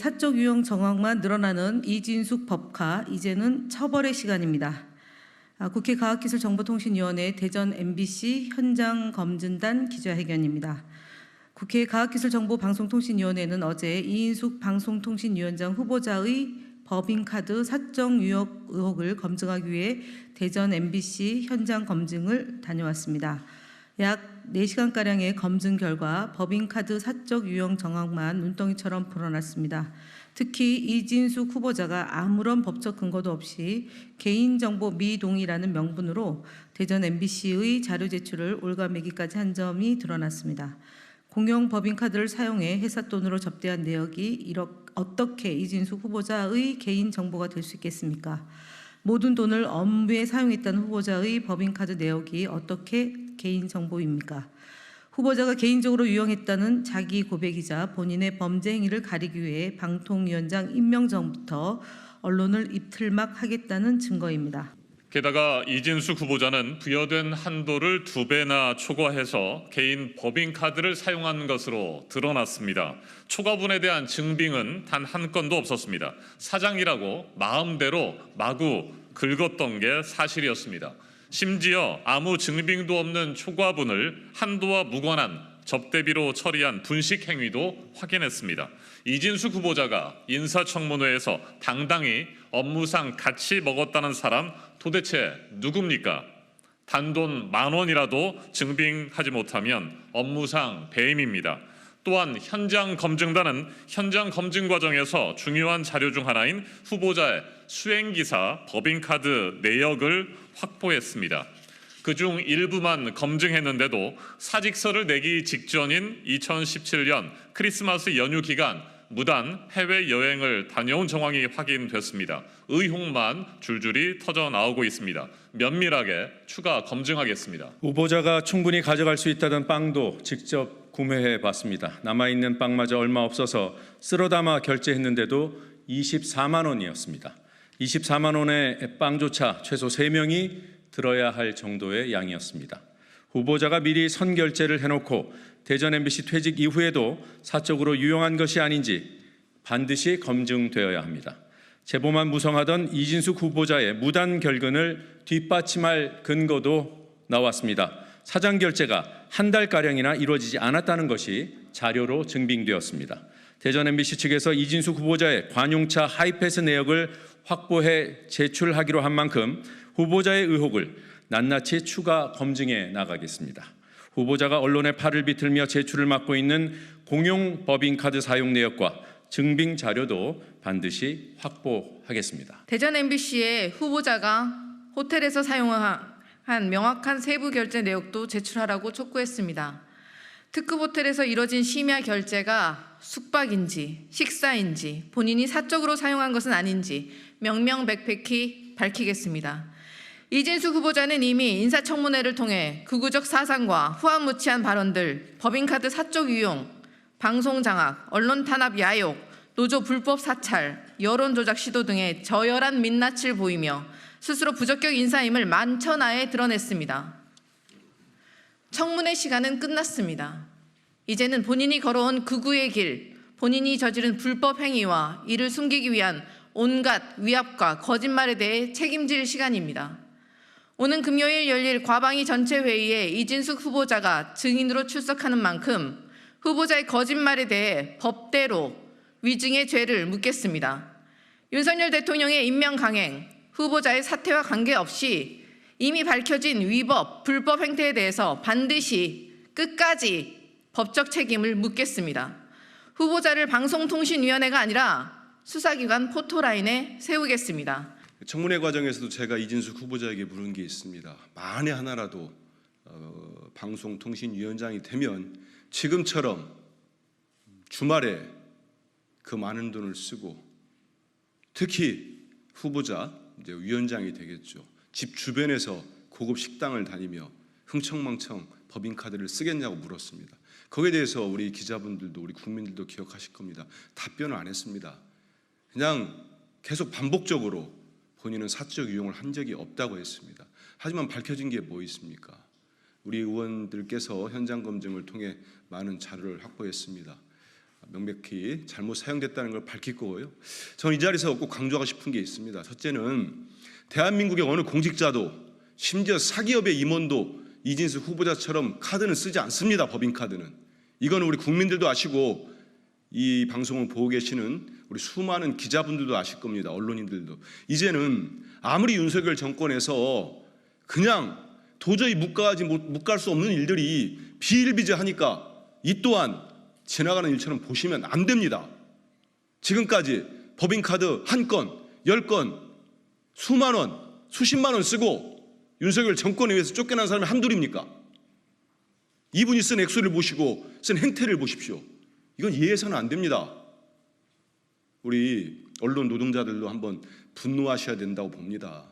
사적 유형 정황만 늘어나는 이진숙 법카, 이제는 처벌의 시간입니다. 국회 과학기술정보통신위원회 대전 MBC 현장 검증단 기자회견입니다. 국회 과학기술정보방송통신위원회는 어제 이인숙 방송통신위원장 후보자의 법인카드 사적 유형 의혹을 검증하기 위해 대전 MBC 현장 검증을 다녀왔습니다. 약 4시간가량의 검증 결과 법인카드 사적 유형 정황만 눈덩이처럼 불어났습니다. 특히 이진숙 후보자가 아무런 법적 근거도 없이 개인정보 미동의라는 명분으로 대전 MBC의 자료 제출을 올가매기까지 한 점이 드러났습니다. 공용 법인카드를 사용해 회사 돈으로 접대한 내역이 어떻게 이진숙 후보자의 개인정보가 될 수 있겠습니까? 모든 돈을 업무에 사용했다는 후보자의 법인카드 내역이 어떻게 개인정보입니까? 후보자가 개인적으로 유용했다는 자기 고백이자 본인의 범죄 행위를 가리기 위해 방통위원장 임명 전부터 언론을 입틀막하겠다는 증거입니다. 게다가 이진숙 후보자는 부여된 한도를 2배나 초과해서 개인 법인카드를 사용한 것으로 드러났습니다. 초과분에 대한 증빙은 단 한 건도 없었습니다. 사장이라고 마음대로 마구 긁었던 게 사실이었습니다. 심지어 아무 증빙도 없는 초과분을 한도와 무관한 접대비로 처리한 분식 행위도 확인했습니다. 이진숙 후보자가 인사청문회에서 당당히 업무상 같이 먹었다는 사람 도대체 누굽니까? 단돈 10,000원이라도 증빙하지 못하면 업무상 배임입니다. 또한 현장 검증단은 현장 검증 과정에서 중요한 자료 중 하나인 후보자의 수행기사 법인카드 내역을 확보했습니다. 그중 일부만 검증했는데도 사직서를 내기 직전인 2017년 크리스마스 연휴 기간 무단 해외여행을 다녀온 정황이 확인됐습니다. 의혹만 줄줄이 터져 나오고 있습니다. 면밀하게 추가 검증하겠습니다. 후보자가 충분히 가져갈 수 있다던 빵도 직접 구매해 봤습니다. 남아있는 빵마저 얼마 없어서 쓸어 담아 결제했는데도 24만 원이었습니다. 24만 원의 빵조차 최소 3명이 들어야 할 정도의 양이었습니다. 후보자가 미리 선결제를 해놓고 대전 MBC 퇴직 이후에도 사적으로 유용한 것이 아닌지 반드시 검증되어야 합니다. 제보만 무성하던 이진숙 후보자의 무단 결근을 뒷받침할 근거도 나왔습니다. 사장 결제가 한 달가량이나 이루어지지 않았다는 것이 자료로 증빙되었습니다. 대전 MBC 측에서 이진숙 후보자의 관용차 하이패스 내역을 확보해 제출하기로 한 만큼 후보자의 의혹을 낱낱이 추가 검증해 나가겠습니다. 후보자가 언론의 팔을 비틀며 제출을 막고 있는 공용 법인카드 사용 내역과 증빙 자료도 반드시 확보하겠습니다. 대전 MBC의 후보자가 호텔에서 사용한 명확한 세부 결제 내역도 제출하라고 촉구했습니다. 특급 호텔에서 이뤄진 심야 결제가 숙박인지 식사인지 본인이 사적으로 사용한 것은 아닌지 명명백백히 밝히겠습니다. 이진숙 후보자는 이미 인사청문회를 통해 극우적 사상과 후한무치한 발언들, 법인카드 사적 유용, 방송장악, 언론탄압 야욕, 노조 불법 사찰, 여론조작 시도 등의 저열한 민낯을 보이며 스스로 부적격 인사임을 만천하에 드러냈습니다. 청문회 시간은 끝났습니다. 이제는 본인이 걸어온 극우의 길, 본인이 저지른 불법 행위와 이를 숨기기 위한 온갖 위압과 거짓말에 대해 책임질 시간입니다. 오는 금요일 열릴 과방위 전체 회의에 이진숙 후보자가 증인으로 출석하는 만큼 후보자의 거짓말에 대해 법대로 위증의 죄를 묻겠습니다. 윤석열 대통령의 임명 강행, 후보자의 사퇴와 관계없이 이미 밝혀진 위법, 불법 행태에 대해서 반드시 끝까지 법적 책임을 묻겠습니다. 후보자를 방송통신위원회가 아니라 수사기관 포토라인에 세우겠습니다. 청문회 과정에서도 제가 이진숙 후보자에게 물은 게 있습니다. 만에 하나라도 방송통신위원장이 되면 지금처럼 주말에 그 많은 돈을 쓰고 특히 후보자 이제 위원장이 되겠죠. 집 주변에서 고급 식당을 다니며 흥청망청 법인카드를 쓰겠냐고 물었습니다. 거기에 대해서 우리 기자분들도 우리 국민들도 기억하실 겁니다. 답변을 안 했습니다. 그냥 계속 반복적으로 본인은 사적 유용을 한 적이 없다고 했습니다. 하지만 밝혀진 게 뭐 있습니까? 우리 의원들께서 현장 검증을 통해 많은 자료를 확보했습니다. 명백히 잘못 사용됐다는 걸 밝힐 거고요. 저는 이 자리에서 꼭 강조하고 싶은 게 있습니다. 첫째는 대한민국의 어느 공직자도 심지어 사기업의 임원도 이진숙 후보자처럼 카드는 쓰지 않습니다. 법인카드는. 이거는 우리 국민들도 아시고 이 방송을 보고 계시는 우리 수많은 기자분들도 아실 겁니다. 언론인들도. 이제는 아무리 윤석열 정권에서 그냥 도저히 묵갈 수 없는 일들이 비일비재하니까 이 또한 지나가는 일처럼 보시면 안 됩니다. 지금까지 법인카드 한 건, 10건, 수만 원, 수십만 원 쓰고 윤석열 정권에 의해서 쫓겨난 사람이 한둘입니까? 이분이 쓴 액수를 보시고 쓴 행태를 보십시오. 이건 이해해서는 안 됩니다. 우리 언론 노동자들도 한번 분노하셔야 된다고 봅니다.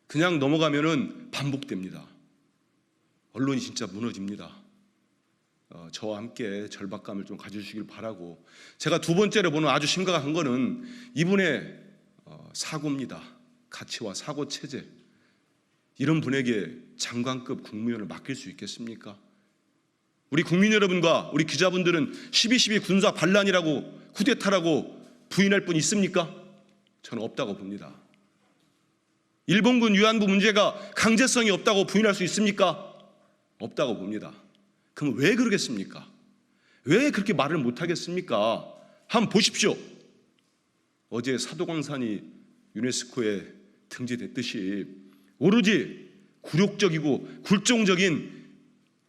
그냥 넘어가면은 반복됩니다. 언론이 진짜 무너집니다. 저와 함께 절박감을 좀 가져주시길 바라고, 제가 두 번째로 보는 아주 심각한 거는 이분의 사고입니다. 가치와 사고 체제. 이런 분에게 장관급 국무위원을 맡길 수 있겠습니까? 우리 국민 여러분과 우리 기자분들은 12.12 군사 반란이라고 쿠데타라고 부인할 분 있습니까? 저는 없다고 봅니다. 일본군 위안부 문제가 강제성이 없다고 부인할 수 있습니까? 없다고 봅니다. 그럼 왜 그러겠습니까? 왜 그렇게 말을 못하겠습니까? 한번 보십시오. 어제 사도광산이 유네스코에 등재됐듯이 오로지 굴욕적이고 굴종적인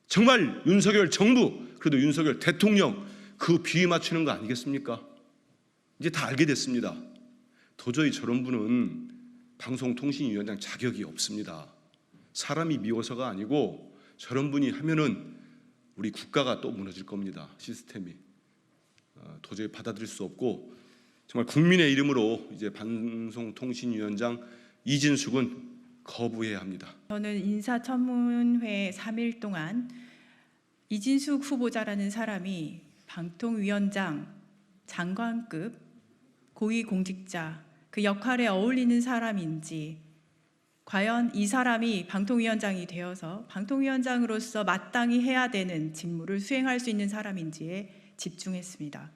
정말 윤석열 정부, 그래도 윤석열 대통령 그 비위 맞추는 거 아니겠습니까? 이제 다 알게 됐습니다. 도저히 저런 분은 방송통신위원장 자격이 없습니다. 사람이 미워서가 아니고 저런 분이 하면은 우리 국가가 또 무너질 겁니다. 시스템이. 도저히 받아들일 수 없고 정말 국민의 이름으로 이제 방송통신위원장 이진숙은 거부해야 합니다. 저는 인사청문회 3일 동안 이진숙 후보자라는 사람이 방통위원장, 장관급, 고위공직자 그 역할에 어울리는 사람인지, 과연 이 사람이 방통위원장이 되어서 방통위원장으로서 마땅히 해야 되는 직무를 수행할 수 있는 사람인지에 집중했습니다.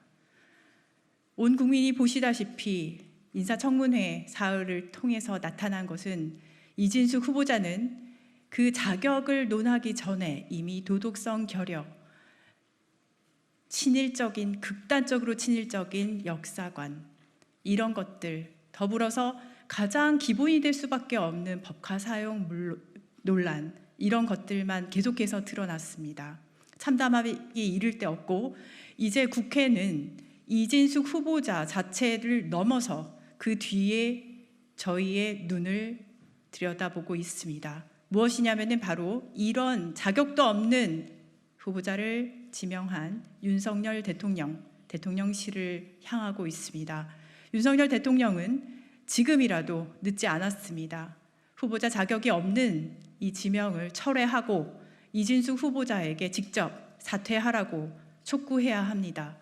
온 국민이 보시다시피 인사청문회 사흘을 통해서 나타난 것은 이진숙 후보자는 그 자격을 논하기 전에 이미 도덕성 결여, 친일적인, 극단적으로 친일적인 역사관, 이런 것들, 더불어서 가장 기본이 될 수밖에 없는 법카 사용 논란, 이런 것들만 계속해서 드러났습니다. 참담하기 이를 데 없고, 이제 국회는 이진숙 후보자 자체를 넘어서 그 뒤에 저희의 눈을 들여다보고 있습니다. 무엇이냐면은 바로 이런 자격도 없는 후보자를 지명한 윤석열 대통령실을 향하고 있습니다. 윤석열 대통령은 지금이라도 늦지 않았습니다. 후보자 자격이 없는 이 지명을 철회하고 이진숙 후보자에게 직접 사퇴하라고 촉구해야 합니다.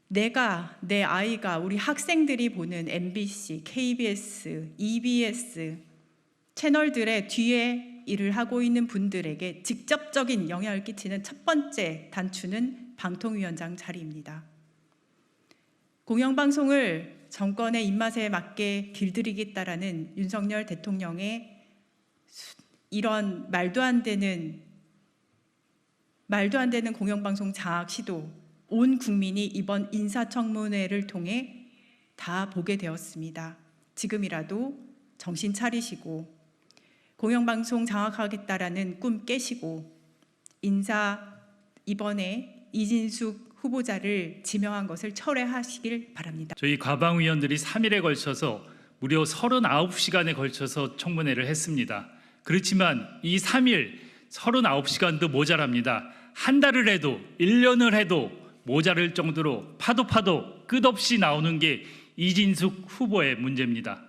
내가, 내 아이가, 우리 학생들이 보는 MBC, KBS, EBS 채널들의 뒤에 일을 하고 있는 분들에게 직접적인 영향을 끼치는 첫 번째 단추는 방통위원장 자리입니다. 공영방송을 정권의 입맛에 맞게 길들이겠다라는 윤석열 대통령의 이런 말도 안 되는 공영방송 장악 시도, 온 국민이 이번 인사청문회를 통해 다 보게 되었습니다. 지금이라도 정신 차리시고 공영방송 장악하겠다라는 꿈 깨시고 이번에 이진숙 후보자를 지명한 것을 철회하시길 바랍니다. 저희 과방위원들이 3일에 걸쳐서 무려 39시간에 걸쳐서 청문회를 했습니다. 그렇지만 이 3일 39시간도 모자랍니다. 한 달을 해도 1년을 해도 모자랄 정도로 파도 끝없이 나오는 게 이진숙 후보의 문제입니다.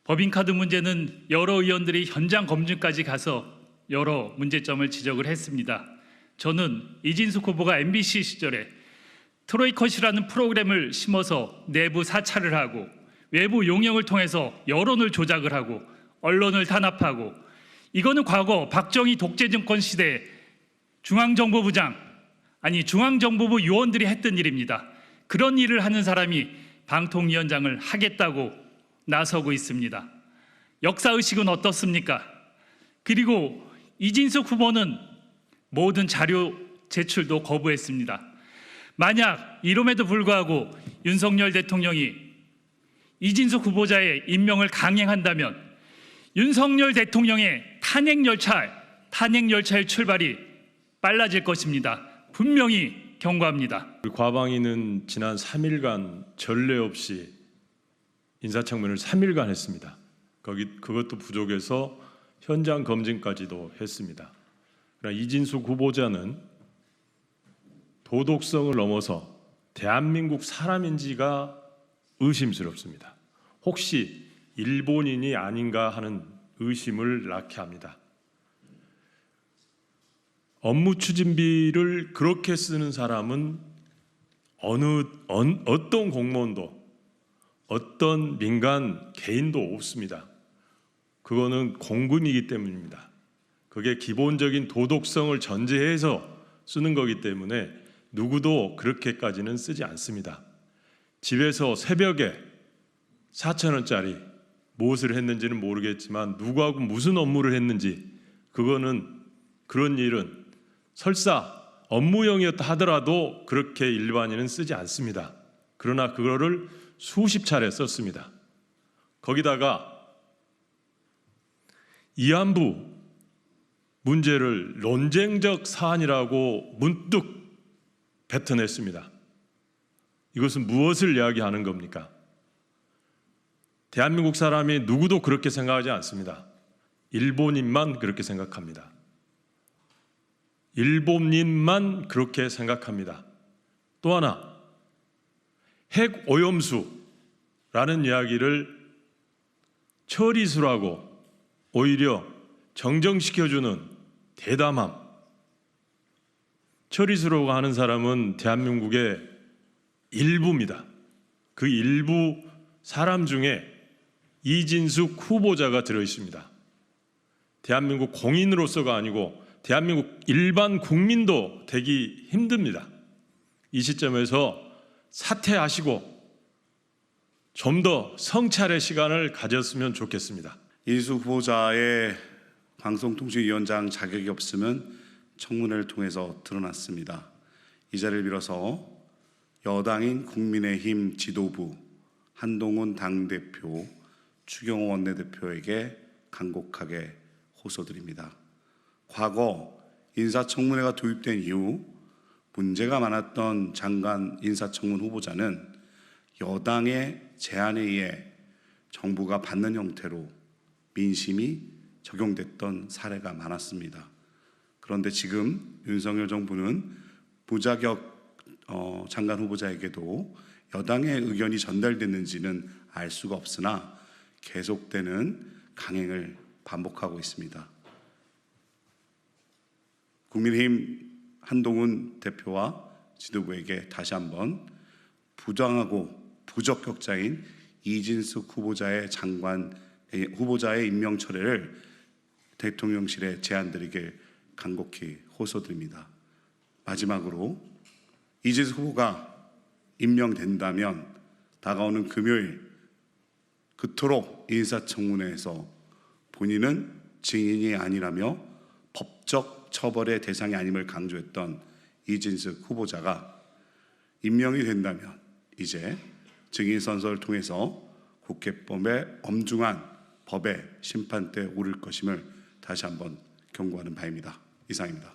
법인카드 문제는 여러 의원들이 현장 검증까지 가서 여러 문제점을 지적을 했습니다. 저는 이진숙 후보가 MBC 시절에 트로이컷이라는 프로그램을 심어서 내부 사찰을 하고 외부 용역을 통해서 여론을 조작을 하고 언론을 탄압하고, 이거는 과거 박정희 독재정권 시대 중앙정보부장 아니 중앙정보부 요원들이 했던 일입니다. 그런 일을 하는 사람이 방통위원장을 하겠다고 나서고 있습니다. 역사의식은 어떻습니까? 그리고 이진숙 후보는 모든 자료 제출도 거부했습니다. 만약 이름에도 불구하고 윤석열 대통령이 이진숙 후보자의 임명을 강행한다면 윤석열 대통령의 탄핵 열차의 출발이 빨라질 것입니다. 분명히 경고합니다. 과방위는 지난 3일간 전례 없이 인사청문회를 3일간 했습니다. 그것도 부족해서 현장 검증까지도 했습니다. 그러나 이진숙 후보자는 도덕성을 넘어서 대한민국 사람인지가 의심스럽습니다. 혹시 일본인이 아닌가 하는 의심을 낳게 합니다. 업무 추진비를 그렇게 쓰는 사람은 어떤 공무원도 어떤 민간 개인도 없습니다. 그거는 공군이기 때문입니다. 그게 기본적인 도덕성을 전제해서 쓰는 거기 때문에 누구도 그렇게까지는 쓰지 않습니다. 집에서 새벽에 4,000원짜리 무엇을 했는지는 모르겠지만 누구하고 무슨 업무를 했는지 그런 일은 설사 업무용이었다 하더라도 그렇게 일반인은 쓰지 않습니다. 그러나 그거를 수십 차례 썼습니다. 거기다가 이안부 문제를 논쟁적 사안이라고 문득 뱉어냈습니다. 이것은 무엇을 이야기하는 겁니까? 대한민국 사람이 누구도 그렇게 생각하지 않습니다. 일본인만 그렇게 생각합니다. 일본인만 그렇게 생각합니다. 또 하나, 핵 오염수라는 이야기를 처리수라고 오히려 정정시켜주는 대담함. 처리수라고 하는 사람은 대한민국의 일부입니다. 그 일부 사람 중에 이진숙 후보자가 들어있습니다. 대한민국 공인으로서가 아니고 대한민국 일반 국민도 되기 힘듭니다. 이 시점에서 사퇴하시고 좀 더 성찰의 시간을 가졌으면 좋겠습니다. 이진숙 후보자의 방송통신위원장 자격이 없음은 청문회를 통해서 드러났습니다. 이 자리를 빌어서 여당인 국민의힘 지도부, 한동훈 당대표, 추경호 원내대표에게 간곡하게 호소드립니다. 과거 인사청문회가 도입된 이후 문제가 많았던 장관 인사청문 후보자는 여당의 제안에 의해 정부가 받는 형태로 민심이 적용됐던 사례가 많았습니다. 그런데 지금 윤석열 정부는 무자격 장관 후보자에게도 여당의 의견이 전달됐는지는 알 수가 없으나 계속되는 강행을 반복하고 있습니다. 국민의힘 한동훈 대표와 지도부에게 다시 한번 부당하고 부적격자인 이진숙 후보자의 후보자의 임명 철회를 대통령실에 제안드리길 간곡히 호소드립니다. 마지막으로 이진숙 후보가 임명된다면 다가오는 금요일 그토록 인사청문회에서 본인은 증인이 아니라며 법적 처벌의 대상이 아님을 강조했던 이진숙 후보자가 임명이 된다면 이제 증인 선서를 통해서 국회법의 엄중한 법의 심판대에 오를 것임을 다시 한번 경고하는 바입니다. 이상입니다.